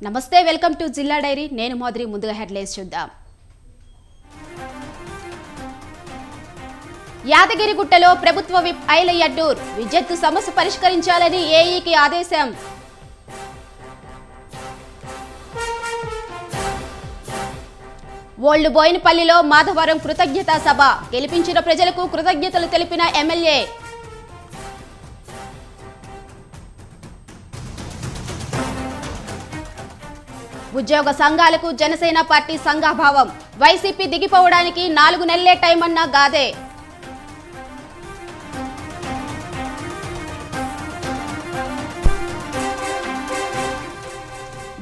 నమస్తే welcome to జిల్లా dairy నేను మోదరి ముందుగా హెడ్లైన్స్ చూద్దాం యాదగిరిగుట్టలో ప్రభుత్వ విప్ ఐలయ్య టూర్ విద్యుత్ సమస్య పరిష్కరించాలని ఏఈకి ఆదేశం ఓల్డ్ బోయినపల్లిలో మాధవరం కృతజ్ఞతా సభ గెలిపించిన ప్రజలకు కృతజ్ఞతలు తెలిపిన ఎమ్మెల్యే ఉద్యోగ సంఘాలకు జనసేన పార్టీ సంఘాభావం వైసీపీ దిగిపోవడానికి 4 నెలలే టైం అన్న గాదే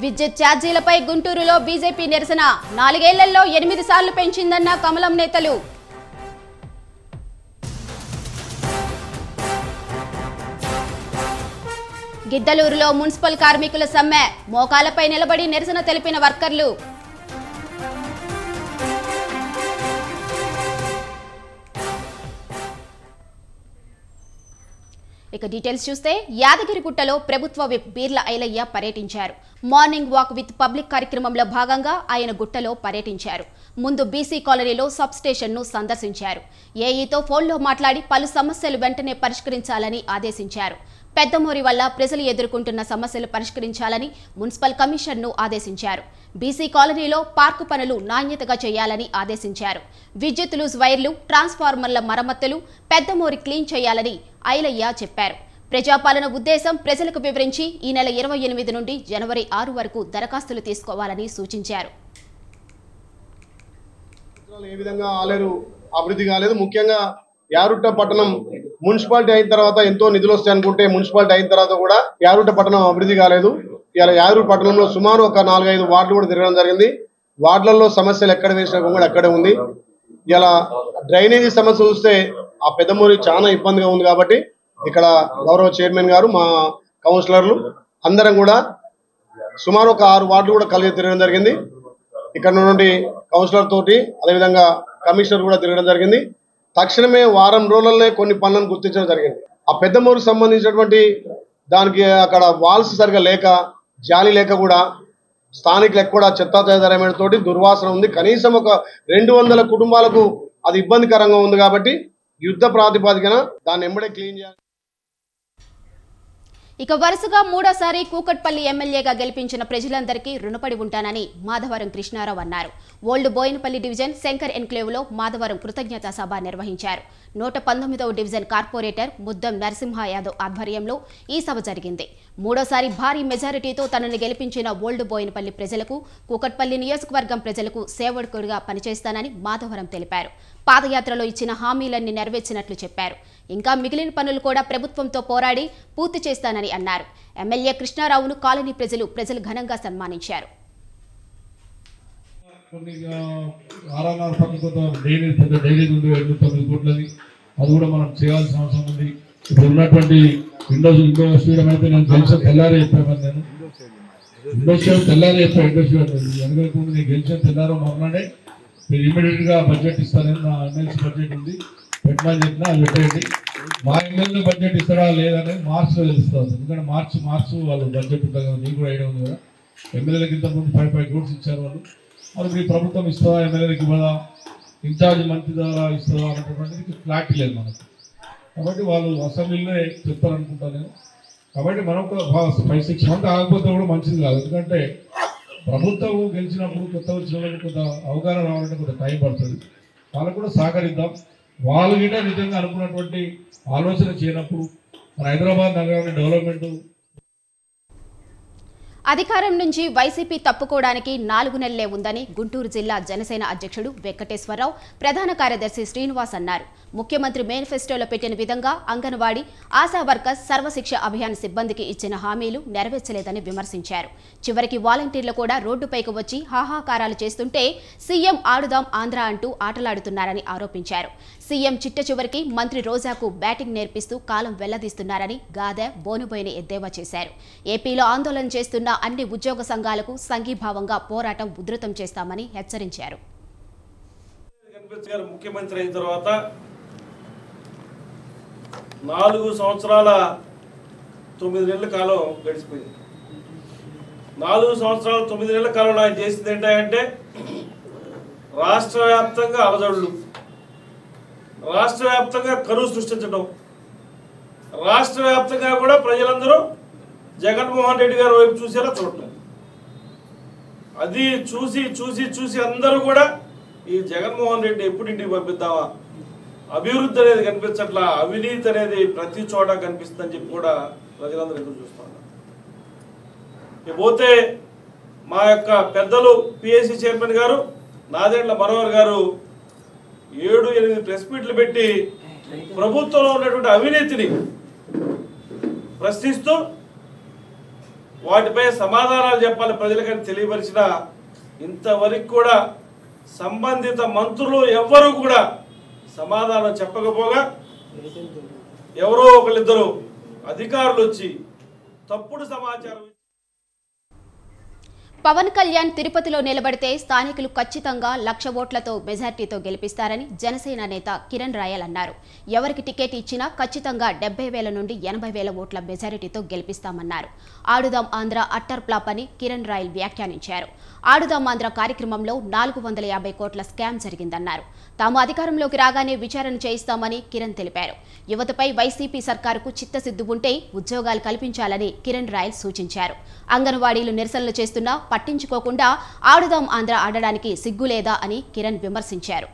విద్యుత్ ఛార్జీలపై గుంటూరులో బీజేపీ నిరసన 4 ఏళ్లలో 8 సార్లు పెంచిందన్న కమలం నేతలు గిద్దలూరులో మున్సిపల్ కార్మికుల సమ్మె మోకాలపై నిలబడి నిరసన తెలిపిన వర్కర్లు ఇక డీటెయిల్స్ చూస్తే యాదగిరిగుట్టలో ప్రభుత్వ విప్ బీర్ల ఐలయ్య పర్యటించారు. మార్నింగ్ వాక్ విత్ పబ్లిక్ కార్యక్రమంలో భాగంగా ఆయన గుట్టలో పర్యటించారు. ముందు బీసీ కాలనీలో సబ్ స్టేషన్ను సందర్శించారు. ఏఈతో ఫోన్లో మాట్లాడి పలు సమస్యలు వెంటనే పరిష్కరించాలని ఆదేశించారు. పెద్దమూరి వల్ల ప్రజలు ఎదుర్కొంటున్న సమస్యలు పరిష్కరించాలని మున్సిపల్ కమిషన్ను ఆదేశించారు. బీసీ కాలనీలో పార్కు పనులు నాణ్యతగా చేయాలని ఆదేశించారు. విద్యుత్ లూజ్ వైర్లు, ట్రాన్స్ఫార్మర్ల మరమ్మతులు పెద్దమూరి క్లీన్ చేయాలని ఐలయ్య చెప్పారు. ప్రజాపాలన ఉద్దేశం ప్రజలకు వివరించి ఈ నెల 28 నుండి జనవరి 6 వరకు దరఖాస్తులు తీసుకోవాలని సూచించారు. ఏ విధంగా ఆలేరు అభివృద్ధి కాలేదు. ముఖ్యంగా యారుట్ట పట్టణం మున్సిపాలిటీ అయిన తర్వాత ఎంతో నిధులు వస్తాయి అనుకుంటే మున్సిపాలిటీ అయిన తర్వాత కూడా యారుట్ట పట్టణం అభివృద్ధి కాలేదు. ఇలా యారూరు పట్టణంలో సుమారు ఒక 4-5 వార్డులు కూడా తిరగడం జరిగింది. వార్డులలో సమస్యలు ఎక్కడ వేసినా కూడా అక్కడే ఉంది. ఇలా డ్రైనేజీ సమస్య చూస్తే ఆ పెద్దమూరి చాలా ఇబ్బందిగా ఉంది. కాబట్టి ఇక్కడ గౌరవ చైర్మన్ గారు, మా కౌన్సిలర్లు అందరం కూడా సుమారు ఒక 6 వార్డులు కూడా కలిగి తిరగడం జరిగింది. ఇక్కడ నుండి కౌన్సిలర్ తోటి అదేవిధంగా కమిషనర్ కూడా తిరగడం జరిగింది. తక్షణమే వారం రోజులనే కొన్ని పనులను గుర్తించడం జరిగింది. ఆ పెద్దమూరుకు సంబంధించినటువంటి దానికి అక్కడ వాల్స్ సరిగా లేక, జాలి లేక కూడా స్థానికులకు కూడా చెత్తా చెదారమైన తోటి దుర్వాసన ఉంది. కనీసం ఒక 200 కుటుంబాలకు అది ఇబ్బందికరంగా ఉంది. కాబట్టి యుద్ధ ప్రాతిపదికన దాన్ని ఎంబడే క్లీన్ చేయాలి. ఇక వరుసగా మూడోసారి కూకట్పల్లి ఎమ్మెల్యేగా గెలిపించిన ప్రజలందరికీ రుణపడి ఉంటానని మాధవరం కృష్ణారావు అన్నారు. ఓల్డ్ బోయినపల్లి డివిజన్ శంకర్ ఎన్క్లేవ్లో మాధవరం కృతజ్ఞతా సభ నిర్వహించారు. 119వ డివిజన్ కార్పొరేటర్ ముద్దం నరసింహ యాదవ్ ఆధ్వర్యంలో ఈ సభ జరిగింది. మూడోసారి భారీ మెజారిటీతో తనను గెలిపించిన ఓల్డ్ బోయినపల్లి ప్రజలకు, కూకట్పల్లి నియోజకవర్గం ప్రజలకు సేవకుడిగా పనిచేస్తానని మాధవరం తెలిపారు. పాదయాత్రలో ఇచ్చిన హామీలన్నీ నెరవేర్చినట్లు చెప్పారు. ఇంకా మిగిలిన పనులు కూడా ప్రభుత్వంతో పోరాడి పూర్తి చేస్తానని అన్నారు. ఎమ్మెల్యే కృష్ణారావును కాలనీ ప్రజలు ఘనంగా సన్మానించారు. అది కూడా మనం చేయాల్సిన అవసరం ఉంది. ఇప్పుడు ఉన్నటువంటి విండోస్ వేయడం అయితే నేను గెలిచిన తెల్లారే చెప్పాను. నేను విండోస్ తెల్లారే చెప్పాను. వెనక నేను గెలిచిన తెల్లారో మొన్ననే మీరు ఇమీడియట్గా బడ్జెట్ ఇస్తానని నా ఎమ్మెల్సీ బడ్జెట్ ఉంది, పెట్టమని చెప్పినా అది పెట్టేయండి. మా ఎమ్మెల్యే బడ్జెట్ ఇస్తారా లేదనేది మార్చిలో తెలుస్తుంది. ఎందుకంటే మార్చి వాళ్ళు బడ్జెట్ ఉంటుంది కదా, నీకు కూడా ఐడియా ఉంది కదా. ఎమ్మెల్యేలకు ఇంతకుముందు 5 crores ఇచ్చారు వాళ్ళు. అది మీ ప్రభుత్వం ఇస్తుందా, ఎమ్మెల్యేలకు ఇవ్వదా, ఇన్ఛార్జ్ మంత్రి ద్వారా ఇస్తుందా అనేటువంటిది క్లారిటీ లేదు మనకు. కాబట్టి వాళ్ళు అసెంబ్లీలో చెప్తారనుకుంటా నేను. కాబట్టి మనం ఒక 5-6 months ఆగకపోతే కూడా మంచిది కాదు. ఎందుకంటే ప్రభుత్వం గెలిచినప్పుడు కొత్త వచ్చిన వాళ్ళకి కొంత అవగాహన రావాలంటే కొంత టైం పడుతుంది. వాళ్ళకు కూడా సహకరిద్దాం. వాళ్ళు కూడా నిజంగా అనుకున్నటువంటి ఆలోచన చేయనప్పుడు మన హైదరాబాద్ నగరాన్ని డెవలప్మెంట్ అధికారం నుంచి వైసీపీ తప్పుకోవడానికి 4 నెలలే ఉందని గుంటూరు జిల్లా జనసేన అధ్యక్షుడు వెంకటేశ్వరరావు, ప్రధాన కార్యదర్శి శ్రీనివాస్ అన్నారు. ముఖ్యమంత్రి మేనిఫెస్టోలో పెట్టిన విధంగా అంగన్వాడీ, ఆశా వర్కర్స్, సర్వశిక్ష అభియాన్ సిబ్బందికి ఇచ్చిన హామీలు నెరవేర్చలేదని విమర్శించారు. చివరికి వాలంటీర్లు కూడా రోడ్డుపైకి వచ్చి హాహాకారాలు చేస్తుంటే సీఎం ఆడుదాం ఆంధ్ర అంటూ ఆటలాడుతున్నారని ఆరోపించారు. సీఎం చిట్ట చివరికి మంత్రి రోజాకు బ్యాటింగ్ నేర్పిస్తూ కాలం వెళ్లదీస్తున్నారని గాదె బోనుబోయిని ఎద్దేవా చేశారు. ఏపీలో ఆందోళన చేస్తున్న అన్ని ఉద్యోగ సంఘాలకు సంఘీభావంగా పోరాటం ఉధృతం చేస్తామని హెచ్చరించారు. ముఖ్యమంత్రి అయిన తర్వాత 4 సంవత్సరాల 9 నెలల కాలం గడిచిపోయింది. 4 సంవత్సరాలు 9 నెలల కాలంలో ఆయన చేసింది ఏంటంటే రాష్ట్ర వ్యాప్తంగా అలజడులు, రాష్ట్ర వ్యాప్తంగా కరువు సృష్టించడం, రాష్ట్ర వ్యాప్తంగా కూడా ప్రజలందరూ జగన్మోహన్ రెడ్డి గారి వైపు చూసేలా చూడటం. అది చూసి చూసి చూసి అందరూ కూడా ఈ జగన్మోహన్ రెడ్డి ఎప్పుడు ఇంటికి పంపిద్దామా, అభివృద్ధి అనేది కనిపించట్లా, అవినీతి అనేది ప్రతి చోట కనిపిస్తుందని చెప్పి కూడా ప్రజలందరూ ఎదురు చూస్తున్నారు. పోతే మా యొక్క పెద్దలు పిఎస్సి చైర్మన్ గారు నాదెండ్ల మనోహర్ గారు 7-8 ప్రెస్ మీట్లు పెట్టి ప్రభుత్వంలో ఉన్నటువంటి అవినీతిని ప్రశ్నిస్తూ వాటిపై సమాధానాలు చెప్పాలి ప్రజలకని తెలియపరిచిన ఇంతవరకు కూడా సంబంధిత మంత్రులు ఎవ్వరూ కూడా సమాధానం చెప్పకపోగా ఎవరో ఒకళ్ళిద్దరు అధికారులు వచ్చి తప్పుడు సమాచారం. పవన్ కళ్యాణ్ తిరుపతిలో నిలబడితే స్థానికులు ఖచ్చితంగా 1,00,000 ఓట్లతో మెజార్టీతో గెలిపిస్తారని జనసేన నేత కిరణ్ రాయల్ అన్నారు. ఎవరికి టికెట్ ఇచ్చినా ఖచ్చితంగా 70,000 నుండి 80,000 ఓట్ల మెజారిటీతో గెలిపిస్తామన్నారు. ఆడుదాం ఆంధ్ర అట్టర్ ఫ్లాప్ అని కిరణ్ రాయల్ వ్యాఖ్యానించారు. ఆడుదాం ఆంధ్ర కార్యక్రమంలో 450 కోట్ల స్కామ్ జరిగిందన్నారు. తాము అధికారంలోకి రాగానే విచారణ చేయిస్తామని కిరణ్ తెలిపారు. యువతపై వైసీపీ సర్కారుకు చిత్తశుద్ధి ఉంటే ఉద్యోగాలు కల్పించాలని కిరణ్ రాయల్ సూచించారు. అంగన్వాడీలు నిరసనలు చేస్తున్నా పట్టించుకోకుండా ఆడుదాం ఆంధ్ర ఆడడానికి సిగ్గులేదా అని కిరణ్ విమర్శించారు.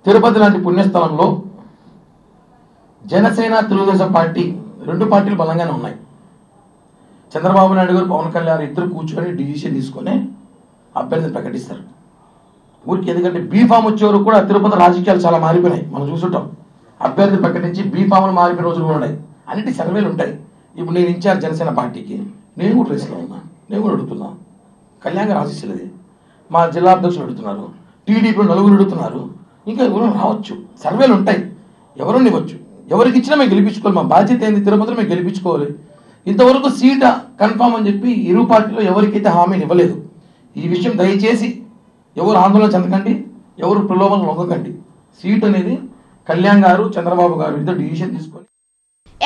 తిరుపతి లాంటి పుణ్యస్థలంలో జనసేన తెలుగుదేశం పార్టీ 2 పార్టీలు బలంగానే ఉన్నాయి. చంద్రబాబు నాయుడు గారు పవన్ కళ్యాణ్ ఇద్దరు కూర్చొని డిసిషన్ తీసుకొని అభ్యర్థిని ప్రకటిస్తారు ఊరికి. ఎందుకంటే బీఫామ్ వచ్చేవరకు కూడా తిరుపతి రాజకీయాలు చాలా మారిపోయినాయి, మనం చూసుంటాం. అభ్యర్థి ప్రకటించి బీఫామ్లు మారిపోయిన రోజులు కూడా ఉన్నాయి. అన్నిటి సర్వేలు ఉంటాయి. ఇప్పుడు నేను ఇన్ఛార్జ్ జనసేన పార్టీకి నేను కూడా రేసులో ఉన్నా, నేను కూడా అడుగుతున్నా. కళ్యాణ్ గారు ఆశిస్తున్నది, మా జిల్లా అధ్యక్షులు అడుగుతున్నారు, టీడీపీలో 4 అడుగుతున్నారు, ఇంకా ఎవరు రావచ్చు. సర్వేలు ఉంటాయి, ఎవరు ఇవ్వచ్చు. ఎవరికి ఇచ్చినా మేము గెలిపించుకోవాలి. మా బాధ్యత ఏంది, తిరుపతిలో మేము గెలిపించుకోవాలి. ఇంతవరకు సీట్ కన్ఫామ్ అని చెప్పి ఇరు పార్టీలో ఎవరికైతే హామీని ఇవ్వలేదు. ఈ విషయం దయచేసి ఎవరు ఆందోళన చెందకండి, ఎవరు ప్రలోభం లొంగకండి. సీట్ అనేది కళ్యాణ్ గారు చంద్రబాబు గారు ఇద్దరు డిసిషన్ తీసుకొని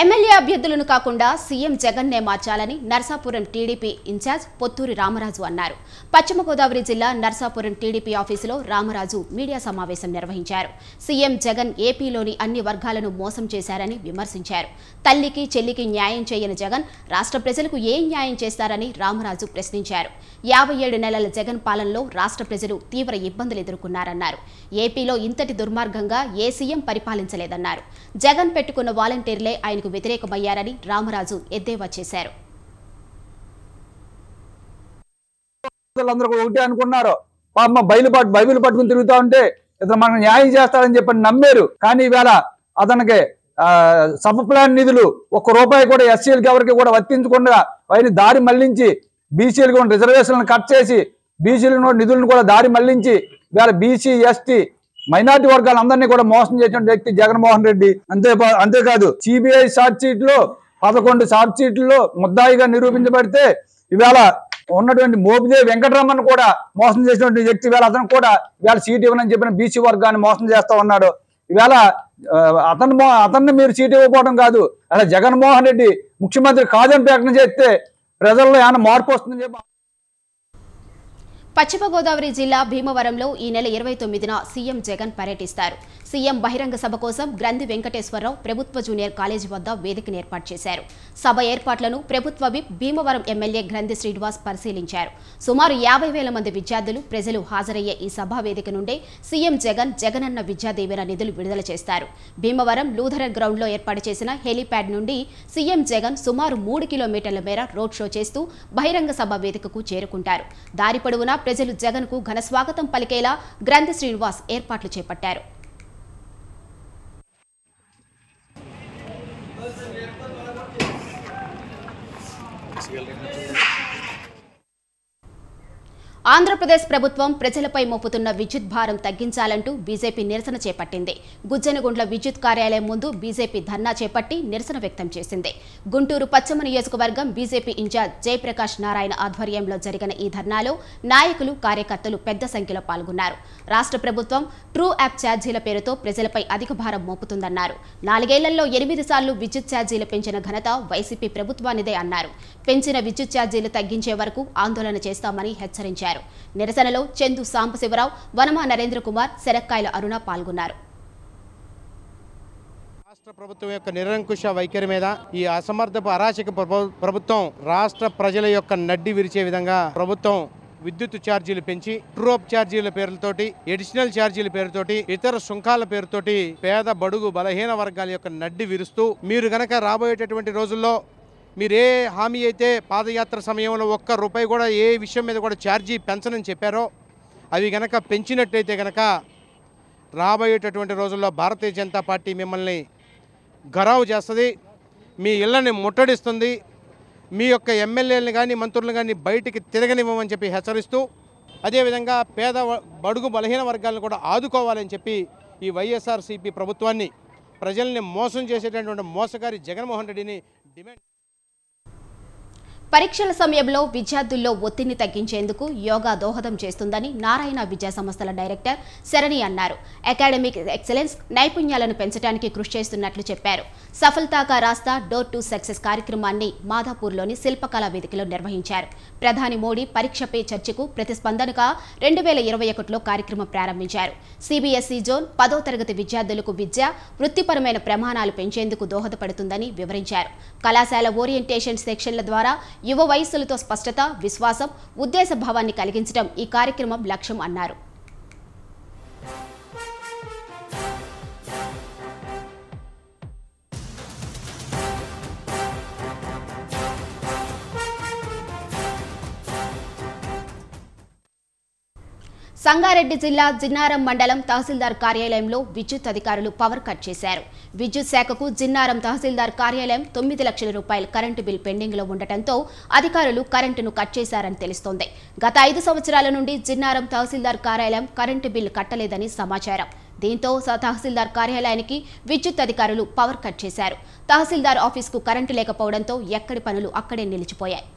ఎమ్మెల్యే అభ్యర్థులను కాకుండా సీఎం జగన్నే మార్చాలని నర్సాపురం టీడీపీ ఇన్ఛార్జ్ పొత్తూరి రామరాజు అన్నారు. పశ్చిమ గోదావరి జిల్లా నర్సాపురం టీడీపీ ఆఫీసులో రామరాజు మీడియా సమావేశం నిర్వహించారు. సీఎం జగన్ ఏపీలోని అన్ని వర్గాలను మోసం చేశారని విమర్శించారు. తల్లికి చెల్లికి న్యాయం చేయని జగన్ రాష్ట్ర ప్రజలకు ఏం న్యాయం చేస్తారని రామరాజు ప్రశ్నించారు. 57 నెలల జగన్ పాలనలో రాష్ట్ర ప్రజలు తీవ్ర ఇబ్బందులు ఎదుర్కొన్నారన్నారు. ఏపీలో ఇంతటి దుర్మార్గంగా ఏ సీఎం పరిపాలించలేదన్నారు. జగన్ పెట్టుకున్న వాలంటీర్లే ఆయనకు వ్యతిరేకమయ్యారని రామరాజు ఎద్దేవా చేశారు. ఒకటే అనుకున్నారు, బైబిల్ పట్టుకుని తిరుగుతా ఉంటే ఇతను మనకు న్యాయం చేస్తాడని చెప్పి నమ్మారు. కానీ ఈవేళ అతనికి సబ్ ప్లాన్ నిధులు ₹1 కూడా ఎస్సీలకి ఎవరికి కూడా వర్తించకుండా ఆయన దారి మళ్లించి బీసీలకు ఉన్న రిజర్వేషన్లను కట్ చేసి బీసీలకు నిధులను కూడా దారి మళ్లించి ఇవాళ బీసీ ఎస్టీ మైనార్టీ వర్గాలందరినీ కూడా మోసం చేసిన వ్యక్తి జగన్మోహన్ రెడ్డి. అంతేకాదు సిబిఐ షార్ట్ షీట్ లో 11 షార్ట్ షీట్లలో ముద్దాయిగా నిరూపించబడితే ఇవాళ ఉన్నటువంటి మోపిదేవి వెంకటరమణ కూడా మోసం చేసినటువంటి వ్యక్తి. ఇవాళ అతను కూడా ఇవాళ సీట్ ఇవ్వనని చెప్పిన బీసీ వర్గాన్ని మోసం చేస్తా ఉన్నాడు. ఇవాళ అతన్ని మీరు సీట్ ఇవ్వకపోవడం కాదు, అలా జగన్మోహన్ రెడ్డి ముఖ్యమంత్రి కాదని ప్రకటన చేస్తే ప్రజల్లో ఏమైనా మార్పు వస్తుందని చెప్పి. పశ్చిమ గోదావరి జిల్లా భీమవరంలో ఈ నెల 29న సీఎం జగన్ పర్యటిస్తారు. సీఎం బహిరంగ సభ కోసం గ్రంథి వెంకటేశ్వరరావు ప్రభుత్వ జూనియర్ కాలేజీ వద్ద వేదికను ఏర్పాటు చేశారు. సభ ఏర్పాట్లను ప్రభుత్వ విప్ భీమవరం ఎమ్మెల్యే గ్రంథి శ్రీనివాస్ పరిశీలించారు. సుమారు 50,000 మంది విద్యార్థులు ప్రజలు హాజరయ్యే ఈ సభా వేదిక నుండే సీఎం జగన్ జగనన్న విద్యా దీవెన నిధులు విడుదల చేస్తారు. భీమవరం లూథరన్ గ్రౌండ్లో ఏర్పాటు చేసిన హెలీప్యాడ్ నుండి సీఎం జగన్ సుమారు 3 కిలోమీటర్ల మేర రోడ్ షో చేస్తూ బహిరంగ సభ వేదికకు చేరుకుంటారు. దారి పొడవునా ప్రజలు జగన్ కు ఘన స్వాగతం పలికేలా గ్రంథి శ్రీనివాస్ ఏర్పాట్లు చేపట్టారు. ఆంధ్రప్రదేశ్ ప్రభుత్వం ప్రజలపై మోపుతున్న విద్యుత్ భారం తగ్గించాలంటూ బీజేపీ నిరసన చేపట్టింది. గుజ్జనగుండ్ల విద్యుత్ కార్యాలయం ముందు బీజేపీ ధర్నా చేపట్టి నిరసన వ్యక్తం చేసింది. గుంటూరు పశ్చిమ నియోజకవర్గం బీజేపీ ఇన్ఛార్జ్ జయప్రకాష్ నారాయణ ఆధ్వర్యంలో జరిగిన ఈ ధర్నాలో నాయకులు, కార్యకర్తలు పెద్ద సంఖ్యలో పాల్గొన్నారు. రాష్ట్ర ప్రభుత్వం ట్రూ యాప్ ఛార్జీల పేరుతో ప్రజలపై అధిక భారం మోపుతుందన్నారు. 4 ఏళ్లలో 8 సార్లు విద్యుత్ ఛార్జీలు పెంచిన ఘనత వైసీపీ ప్రభుత్వానిదే అన్నారు. పెంచిన విద్యుత్ ఛార్జీలు తగ్గించే వరకు ఆందోళన చేస్తామని హెచ్చరించారు. నిరసనలో చందు సాంబశివరావు, వనమా నరేంద్ర కుమార్, శరక్కాయల అరుణ పాల్గొన్నారు. రాష్ట్ర ప్రభుత్వం యొక్క నిరంకుశ వైఖరి మీద ఈ అసమర్థపు అరాచక ప్రభుత్వం రాష్ట్ర ప్రజల యొక్క నడ్డి విరిచే విధంగా ప్రభుత్వం విద్యుత్ ఛార్జీలు పెంచి ట్రూఅప్ ఛార్జీల పేర్లతోటి, అడిషనల్ ఛార్జీల పేరుతోటి, ఇతర సుంకాల పేరుతోటి పేద, బడుగు, బలహీన వర్గాల యొక్క నడ్డి విరుస్తూ మీరు గనక రాబోయేటటువంటి రోజుల్లో మీరు ఏ హామీ అయితే పాదయాత్ర సమయంలో ₹1 కూడా ఏ విషయం మీద కూడా ఛార్జీ పెంచనని చెప్పారో అవి గనక పెంచినట్టయితే గనక రాబోయేటటువంటి రోజుల్లో భారతీయ జనతా పార్టీ మిమ్మల్ని గరావు చేస్తుంది, మీ ఇళ్లని ముట్టడిస్తుంది, మీ యొక్క ఎమ్మెల్యేలను కానీ మంత్రులను కానీ బయటికి తిరగనివ్వమని చెప్పి హెచ్చరిస్తూ, అదేవిధంగా పేద, బడుగు, బలహీన వర్గాలను కూడా ఆదుకోవాలని చెప్పి ఈ వైఎస్ఆర్సీపీ ప్రభుత్వాన్ని, ప్రజల్ని మోసం చేసేటటువంటి మోసగారి జగన్మోహన్ రెడ్డిని డిమాండ్. పరీక్షల సమయంలో విద్యార్థుల్లో ఒత్తిడిని తగ్గించేందుకు యోగా దోహదం చేస్తుందని నారాయణ విద్యా సంస్థల డైరెక్టర్ శరణి అన్నారు. అకాడమిక్ ఎక్సలెన్స్, నైపుణ్యాలను పెంచడానికి కృషి చేస్తున్నట్లు చెప్పారు. సఫల్తాకా రాస్తా డోర్ టు సక్సెస్ కార్యక్రమాన్ని మాధాపూర్లోని శిల్పకళా వేదికలో నిర్వహించారు. ప్రధాని మోడీ పరీక్ష పే చర్చకు ప్రతిస్పందనగా 2021లో కార్యక్రమం ప్రారంభించారు. సిబిఎస్ఈ జోన్ 10వ తరగతి విద్యార్థులకు విద్య, వృత్తిపరమైన ప్రమాణాలు పెంచేందుకు దోహదపడుతుందని వివరించారు. కళాశాల ఓరియంటేషన్ సెక్షన్ల ద్వారా యువ వయస్సులతో స్పష్టత, విశ్వాసం, ఉద్దేశ భావాన్ని కలిగించడం ఈ కార్యక్రమం లక్ష్యం అన్నారు. సంగారెడ్డి జిల్లా జిన్నారం మండలం తహసీల్దార్ కార్యాలయంలో విద్యుత్ అధికారులు పవర్ కట్ చేశారు. విద్యుత్ శాఖకు జిన్నారం తహసీల్దార్ కార్యాలయం 9 లక్షల రూపాయల కరెంటు బిల్ పెండింగ్లో ఉండటంతో అధికారులు కరెంటును కట్ చేశారని తెలుస్తోంది. గత 5 సంవత్సరాల నుండి జిన్నారం తహసీల్దార్ కార్యాలయం కరెంటు బిల్లు కట్టలేదని సమాచారం. దీంతో తహసీల్దార్ కార్యాలయానికి విద్యుత్ అధికారులు పవర్ కట్ చేశారు. తహసీల్దార్ ఆఫీసుకు కరెంటు లేకపోవడంతో ఎక్కడి పనులు అక్కడే నిలిచిపోయాయి.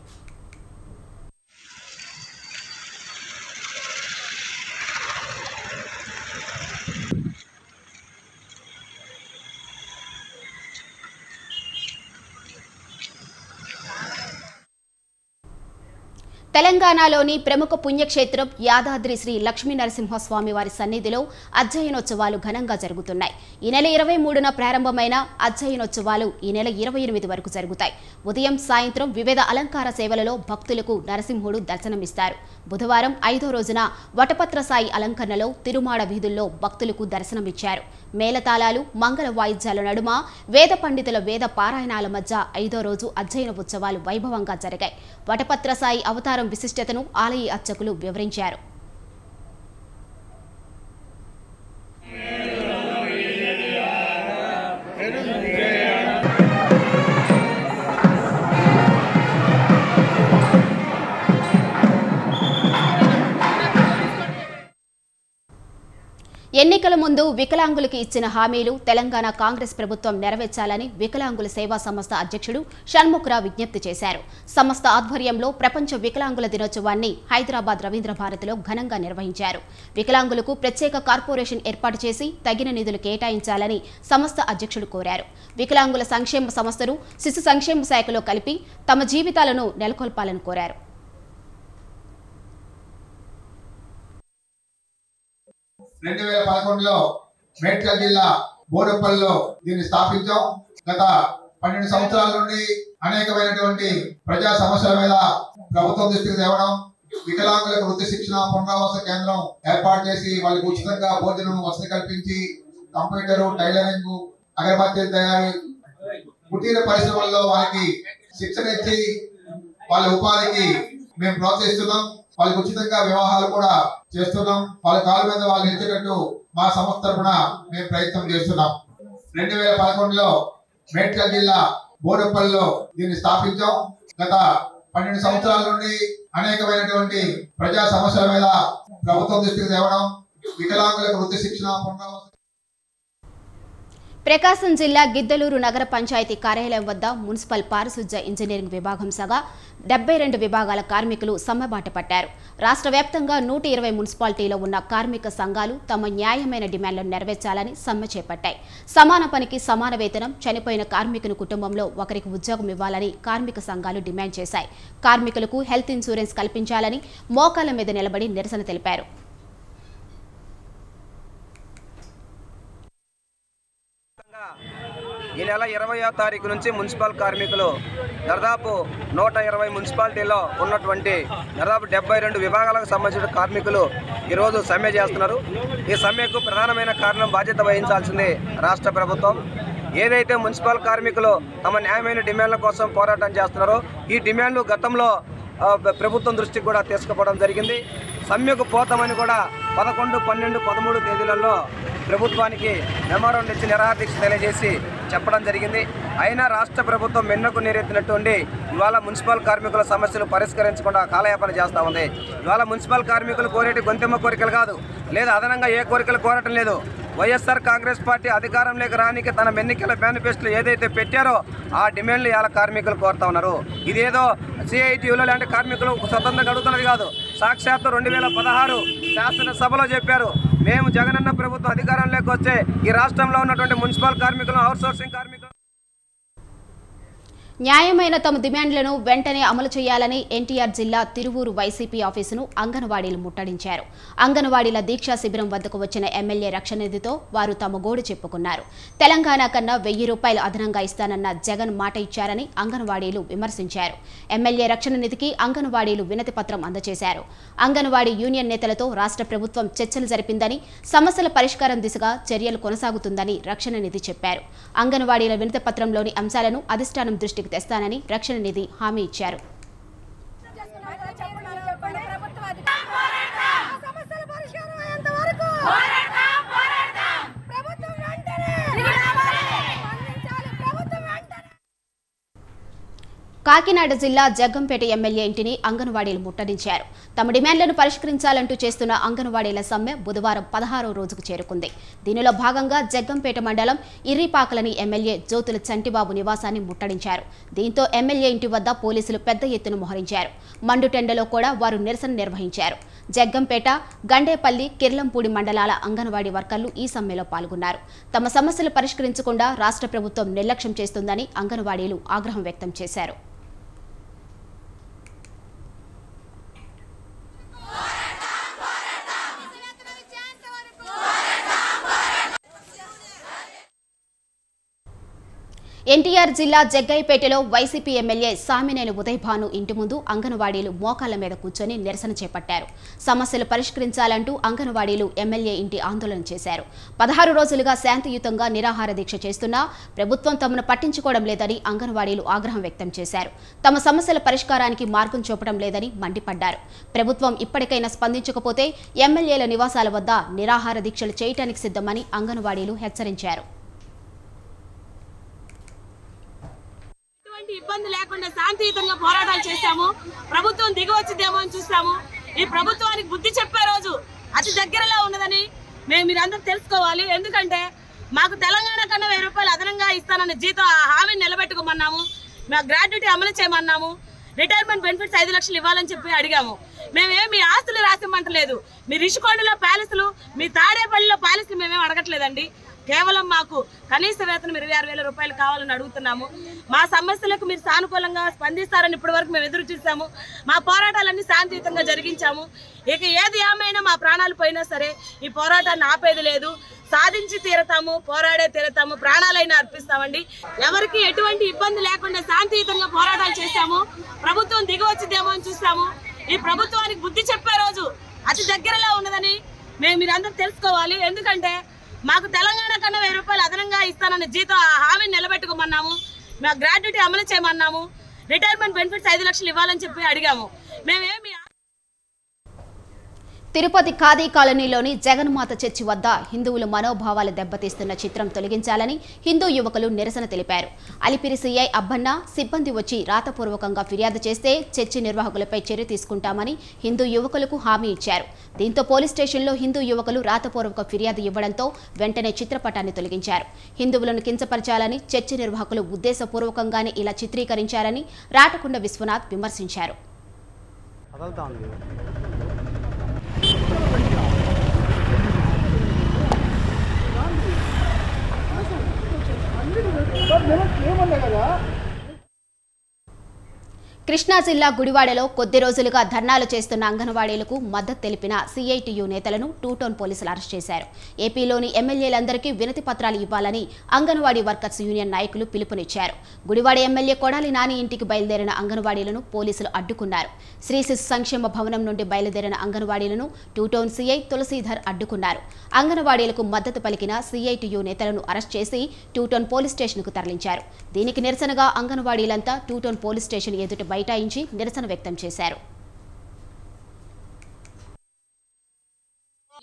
తెలంగాణలోని ప్రముఖ పుణ్యక్షేత్రం యాదాద్రి శ్రీ లక్ష్మీ నరసింహస్వామి వారి సన్నిధిలో అధ్యయనోత్సవాలు ఘనంగా జరుగుతున్నాయి. ఈ నెల 23న ప్రారంభమైన అధ్యయనోత్సవాలు ఈ నెల 28 వరకు జరుగుతాయి. ఉదయం, సాయంత్రం వివిధ అలంకార సేవలలో భక్తులకు నరసింహుడు దర్శనమిస్తారు. బుధవారం 5వ రోజున వటపత్ర సాయి అలంకరణలో తిరుమాడ వీధుల్లో భక్తులకు దర్శనమిచ్చారు. మేళతాళాలు, మంగళ వాయిద్యాల నడుమ వేద పండితుల వేద పారాయణాల మధ్య 5వ రోజు అధ్యయన ఉత్సవాలు వైభవంగా జరిగాయి. వటపత్ర సాయి అవతారం విశిష్టతను ఆలయ అర్చకులు వివరించారు. ఎన్నికల ముందు వికలాంగులకు ఇచ్చిన హామీలు తెలంగాణ కాంగ్రెస్ ప్రభుత్వం నెరవేర్చాలని వికలాంగుల సేవా సంస్థ అధ్యక్షుడు షణ్ముఖరావు విజ్ఞప్తి చేశారు. సంస్థ ఆధ్వర్యంలో ప్రపంచ వికలాంగుల దినోత్సవాన్ని హైదరాబాద్ రవీంద్ర భారతిలో ఘనంగా నిర్వహించారు. వికలాంగులకు ప్రత్యేక కార్పొరేషన్ ఏర్పాటు చేసి తగిన నిధులు కేటాయించాలని సంస్థ అధ్యక్షుడు కోరారు. వికలాంగుల సంక్షేమ సంస్థను శిశు సంక్షేమ శాఖలో కలిపి తమ జీవితాలను నెలకొల్పాలని కోరారు. 2011లో మేడ్చల్ జిల్లా బోరపల్లిలో దీన్ని స్థాపించాం. గత 12 సంవత్సరాల నుండి అనేకమైనటువంటి ప్రజా సమస్యల మీద ప్రభుత్వం దృష్టికి తేవడం, వికలాంగులకు వృత్తి శిక్షణ పునరావాస కేంద్రం ఏర్పాటు చేసి వాళ్ళకి ఉచితంగా భోజనం వసతి కల్పించి కంప్యూటర్, టైలరింగ్, అగరబత్తీల తయారీ, కుటీర పరిశ్రమల్లో వాళ్ళకి శిక్షణ ఇచ్చి వాళ్ళ ఉపాధికి మేము ప్రోత్సహిస్తున్నాం. వాళ్ళకి ఉచితంగా వివాహాలు కూడా చేస్తున్నాం. వాళ్ళ కాళ్ళ మీద వాళ్ళు ఇచ్చేటట్టు మా సంస్థ తరఫున మేము ప్రయత్నం చేస్తున్నాం. 2011లో మేడ్చల్ జిల్లా బోరపల్లిలో దీన్ని స్థాపించాం. గత 12 సంవత్సరాల నుండి అనేకమైనటువంటి ప్రజా సమస్యల మీద ప్రభుత్వం దృష్టికి తేవడం, వికలాంగులకు వృత్తి శిక్షణ పునరావృతం. ప్రకాశం జిల్లా గిద్దలూరు నగర పంచాయతీ కార్యాలయం వద్ద మున్సిపల్ పారిశుధ్య ఇంజనీరింగ్ విభాగం సగా 72 విభాగాల కార్మికులు సమ్మెబాట పట్టారు. రాష్ట్ర వ్యాప్తంగా 120 మున్సిపాలిటీలో ఉన్న కార్మిక సంఘాలు తమ న్యాయమైన డిమాండ్లను నెరవేర్చాలని సమ్మె చేపట్టాయి. సమాన పనికి సమాన వేతనం, చనిపోయిన కార్మికుని కుటుంబంలో ఒకరికి ఉద్యోగం ఇవ్వాలని కార్మిక సంఘాలు డిమాండ్ చేశాయి. కార్మికులకు హెల్త్ ఇన్సూరెన్స్ కల్పించాలని మోకాళ్ల మీద నిలబడి నిరసన తెలిపారు. ఈ నెల 20వ తారీఖు నుంచి మున్సిపల్ కార్మికులు దాదాపు 120 మున్సిపాలిటీలో ఉన్నటువంటి దాదాపు 72 విభాగాలకు సంబంధించిన కార్మికులు ఈరోజు సమ్మె చేస్తున్నారు. ఈ సమ్మెకు ప్రధానమైన కారణం బాధ్యత వహించాల్సింది రాష్ట్ర ప్రభుత్వం. ఏదైతే మున్సిపల్ కార్మికులు తమ న్యాయమైన డిమాండ్ల కోసం పోరాటం చేస్తున్నారో ఈ డిమాండ్లు గతంలో ప్రభుత్వం దృష్టికి కూడా తీసుకుపోవడం జరిగింది. సమ్మెకు పోతామని కూడా 11, 12, 13 తేదీలలో ప్రభుత్వానికి మెమోరాండం ఇచ్చి నిరాహార దీక్ష తెలియజేసి చెప్పడం జరిగింది. అయినా రాష్ట్ర ప్రభుత్వం మెన్నకు నీరెత్తినట్టుండి ఇవాళ మున్సిపల్ కార్మికుల సమస్యలు పరిష్కరించకుండా కాలయాపన చేస్తూ ఉంది. ఇవాళ మున్సిపల్ కార్మికులు కోరేటి గొంతెమ్మ కోరికలు కాదు, లేదా అదనంగా ఏ కోరికలు కోరటం లేదు. వైఎస్ఆర్ కాంగ్రెస్ పార్టీ అధికారంలోకి రానికి తన ఎన్నికల మేనిఫెస్టోలో ఏదైతే పెట్టారో ఆ డిమాండ్లు ఇవాళ కార్మికులు కోరుతా ఉన్నారు. ఇదేదో సిఐటియులో లాంటి కార్మికులు స్వతంత్రంగా అడుగుతున్నది కాదు. సాక్షాత్తు 2016 శాసనసభలో చెప్పారు, మేము జగనన్న ప్రభుత్వం అధికారంలోకి వస్తే ఈ రాష్ట్రంలో ఉన్నటువంటి మున్సిపల్ కార్మికులు, అవుట్సోర్సింగ్ కార్మికులు న్యాయమైన తమ డిమాండ్లను వెంటనే అమలు చేయాలని ఎన్టీఆర్ జిల్లా తిరువూరు వైసీపీ ఆఫీసును అంగన్వాడీలు ముట్టడించారు. అంగన్వాడీల దీక్షా శిబిరం వద్దకు వచ్చిన ఎమ్మెల్యే రక్షణ నిధితో వారు తమ గోడు చెప్పుకున్నారు. తెలంగాణ కన్నా 1000 రూపాయలు అదనంగా ఇస్తానన్న జగన్ మాట ఇచ్చారని అంగన్వాడీలు విమర్శించారు. ఎమ్మెల్యే రక్షణ నిధికి అంగన్వాడీలు వినతి పత్రం అందజేశారు. అంగన్వాడీ యూనియన్ నేతలతో రాష్ట్ర ప్రభుత్వం చర్చలు జరిపిందని, సమస్యల పరిష్కారం దిశగా చర్యలు కొనసాగుతుందని రక్షణ నిధి చెప్పారు. అంగన్వాడీల వినతి పత్రంలోని అంశాలను అధిష్టానం దృష్టికి తెస్తానని రక్షణ నిధి హామీ ఇచ్చారు. కాకినాడ జిల్లా జగ్గంపేట ఎమ్మెల్యే ఇంటిని అంగన్వాడీలు ముట్టడించారు. తమ డిమాండ్లను పరిష్కరించాలంటూ చేస్తున్న అంగన్వాడీల సమ్మె బుధవారం 16వ రోజుకు చేరుకుంది. దీనిలో భాగంగా జగ్గంపేట మండలం ఇర్రిపాకలని ఎమ్మెల్యే జ్యోతుల చంటిబాబు నివాసాన్ని ముట్టడించారు. దీంతో ఎమ్మెల్యే ఇంటి వద్ద పోలీసులు పెద్ద ఎత్తున మోహరించారు. మండుటెండలో కూడా వారు నిరసన నిర్వహించారు. జగ్గంపేట, గండేపల్లి, కిర్లంపూడి మండలాల అంగన్వాడీ వర్కర్లు ఈ సమ్మెలో పాల్గొన్నారు. తమ సమస్యలు పరిష్కరించకుండా రాష్ట్ర ప్రభుత్వం నిర్లక్ష్యం చేస్తుందని అంగన్వాడీలు ఆగ్రహం వ్యక్తం చేశారు. ఎన్టీఆర్ జిల్లా జగ్గయ్యపేటలో వైసీపీ ఎమ్మెల్యే సామినేని ఉదయభాను ఇంటి ముందు అంగన్వాడీలు మోకాళ్ల మీద కూర్చొని నిరసన చేపట్టారు. సమస్యలు పరిష్కరించాలంటూ అంగన్వాడీలు ఎమ్మెల్యే ఇంటి ఆందోళన చేశారు. 16 రోజులుగా శాంతియుతంగా నిరాహార దీక్ష చేస్తున్నా ప్రభుత్వం తమను పట్టించుకోవడం లేదని అంగన్వాడీలు ఆగ్రహం వ్యక్తం చేశారు. తమ సమస్యల పరిష్కారానికి మార్గం చూపడం లేదని మండిపడ్డారు. ప్రభుత్వం ఇప్పటికైనా స్పందించకపోతే ఎమ్మెల్యేల నివాసాల వద్ద నిరాహార దీక్షలు చేయడానికి సిద్ధమని అంగన్వాడీలు హెచ్చరించారు. ఇబ్బంది లేకుండా శాంతియుతంగా పోరాటాలు చేశాము. ప్రభుత్వం దిగవచ్చిందేమో అని చూస్తాము. ఈ ప్రభుత్వానికి బుద్ధి చెప్పే రోజు అతి దగ్గరలో ఉన్నదని మీరందరూ తెలుసుకోవాలి. ఎందుకంటే మాకు తెలంగాణ కన్నా 1000 రూపాయలు అదనంగా ఇస్తానన్న జీతం హామీని నిలబెట్టుకోమన్నాము. మా గ్రాడ్యుటీ అమలు చేయమన్నాము. రిటైర్మెంట్ బెనిఫిట్స్ 5 లక్షలు ఇవ్వాలని చెప్పి అడిగాము. మేమేం మీ ఆస్తులు రాసిమ్మంటలేదు. మీ రిషికొండలో ప్యాలెస్లు, మీ తాడేపల్లిలో ప్యాలెస్లు మేమేం అడగట్లేదండి. కేవలం మాకు కనీస వేతనం 26,000 రూపాయలు కావాలని అడుగుతున్నాము. మా సమస్యలకు మీరు సానుకూలంగా స్పందిస్తారని ఇప్పటి వరకు మేము ఎదురు చూసాము. మా పోరాటాలన్నీ శాంతియుతంగా జరిగించాము. ఇక ఏది ఏమైనా మా ప్రాణాలు పోయినా సరే ఈ పోరాటాన్ని ఆపేది లేదు. సాధించి తీరతాము, పోరాడే తీరతాము, ప్రాణాలైనా అర్పిస్తామండి. ఎవరికి ఎటువంటి ఇబ్బంది లేకుండా శాంతియుతంగా పోరాటాలు చేశాము. ప్రభుత్వం దిగవచ్చిందేమో అని చూస్తాము. ఈ ప్రభుత్వానికి బుద్ధి చెప్పే రోజు అతి దగ్గరలో ఉన్నదని మీరందరూ తెలుసుకోవాలి. ఎందుకంటే మాకు తెలంగాణ కన్నా 1000 రూపాయలు అదనంగా ఇస్తానన్న జీతం హామీని నిలబెట్టుకోమన్నాము. మా గ్రాడ్యుటీ అమలు చేయమన్నాము. రిటైర్మెంట్ బెనిఫిట్స్ 5 లక్షలు ఇవ్వాలని చెప్పి అడిగాము. మేమేమి తిరుపతి ఖాదీ కాలనీలోని జగన్మాత చర్చి వద్ద హిందువుల మనోభావాలు దెబ్బతీస్తున్న చిత్రం తొలగించాలని హిందూ యువకులు నిరసన తెలిపారు. అలిపిరి సీఐ అబ్బన్న సిబ్బంది వచ్చి రాతపూర్వకంగా ఫిర్యాదు చేస్తే చర్చి నిర్వాహకులపై చర్య తీసుకుంటామని హిందూ యువకులకు హామీ ఇచ్చారు. దీంతో పోలీస్ స్టేషన్లో హిందూ యువకులు రాతపూర్వక ఫిర్యాదు ఇవ్వడంతో వెంటనే చిత్రపటాన్ని తొలగించారు. హిందువులను కించపరచాలని చర్చి నిర్వాహకులు ఉద్దేశపూర్వకంగానే ఇలా చిత్రీకరించారని రాటకొండ విశ్వనాథ్ విమర్శించారు. కృష్ణా జిల్లా గుడివాడలో కొద్ది రోజులుగా ధర్నాలు చేస్తున్న అంగన్వాడీలకు మద్దతు తెలిపిన సిఐటియు నేతలను టూ టౌన్ పోలీసులు అరెస్ట్ చేశారు. ఏపీలోని ఎమ్మెల్యేలందరికీ వినతి పత్రాలు ఇవ్వాలని అంగన్వాడీ వర్కర్స్ యూనియన్ నాయకులు పిలుపునిచ్చారు. గుడివాడ ఎమ్మెల్యే కొడాలి నాని ఇంటికి బయలుదేరిన అంగన్వాడీలను పోలీసులు అడ్డుకున్నారు. శ్రీ శిశు సంక్షేమ భవనం నుండి బయలుదేరిన అంగన్వాడీలను టూ టౌన్ సిఐ తులసీధర్ అడ్డుకున్నారు. అంగన్వాడీలకు మద్దతు పలికిన సిఐటియు నేతలను అరెస్ట్ చేసి టూ టౌన్ పోలీస్ స్టేషన్కు తరలించారు. దీనికి నిరసనగా అంగన్వాడీలంతా టూ టౌన్ పోలీస్ స్టేషన్ ఎదుట బైఠాయించి నిరసన వ్యక్తం చేశారు.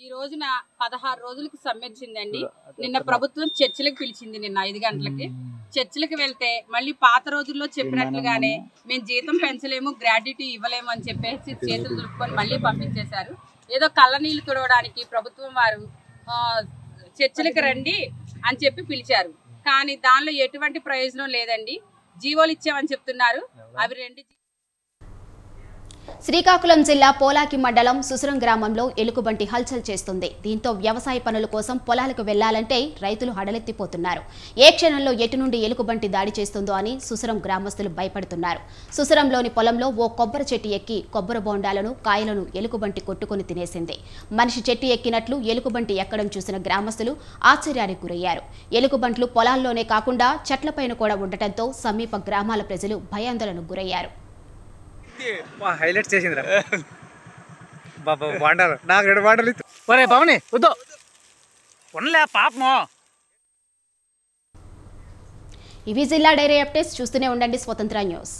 ఈ రోజున 16 రోజులకు సమ్మెచ్చిందండి. నిన్న ప్రభుత్వం చర్చలకు పిలిచింది. నిన్న 5 గంటలకి చర్చలకు వెళ్తే మళ్ళీ పాత రోజుల్లో చెప్పినట్లుగానే మేము జీతం పెంచలేము, గ్రాడ్యుటీ ఇవ్వలేము అని చెప్పేసి చేతులు దులుపుకొని మళ్ళీ పంపించేశారు. ఏదో కళ్ళ నీళ్లు తుడవడానికి ప్రభుత్వం వారు చర్చలకు రండి అని చెప్పి పిలిచారు. కానీ దానిలో ఎటువంటి ప్రయోజనం లేదండి. జీవోలు ఇచ్చామని చెప్తున్నారు. అవి 2 శ్రీకాకుళం జిల్లా పోలాకి మండలం సుసరం గ్రామంలో ఎలుకబంటి హల్చల్ చేస్తుంది. దీంతో వ్యవసాయ పనుల కోసం పొలాలకు వెళ్లాలంటే రైతులు హడలెత్తిపోతున్నారు. ఏ క్షణంలో ఎటు నుండి ఎలుకబంటి దాడి చేస్తుందో అని సుసరం గ్రామస్తులు భయపడుతున్నారు. సుసరంలోని పొలంలో ఓ కొబ్బరి చెట్టు ఎక్కి కొబ్బరి బోండాలను కాయలను ఎలుకబంటి కొట్టుకుని తినేసింది. మనిషి చెట్టు ఎక్కినట్లు ఎలుకబంటి ఎక్కడం చూసిన గ్రామస్తులు ఆశ్చర్యానికి గురయ్యారు. ఎలుకబంట్లు పొలాల్లోనే కాకుండా చెట్లపైన కూడా ఉండటంతో సమీప గ్రామాల ప్రజలు భయాందోళనకు గురయ్యారు. హైలైట్ చేసిందిరా బాబా బాండారు నాకు 2 బాండలు ఒరే పవని వద్దు ఉండలే పాపమో. ఇవి జిల్లా డైరీ అప్డేట్స్. చూస్తూనే ఉండండి స్వతంత్ర న్యూస్.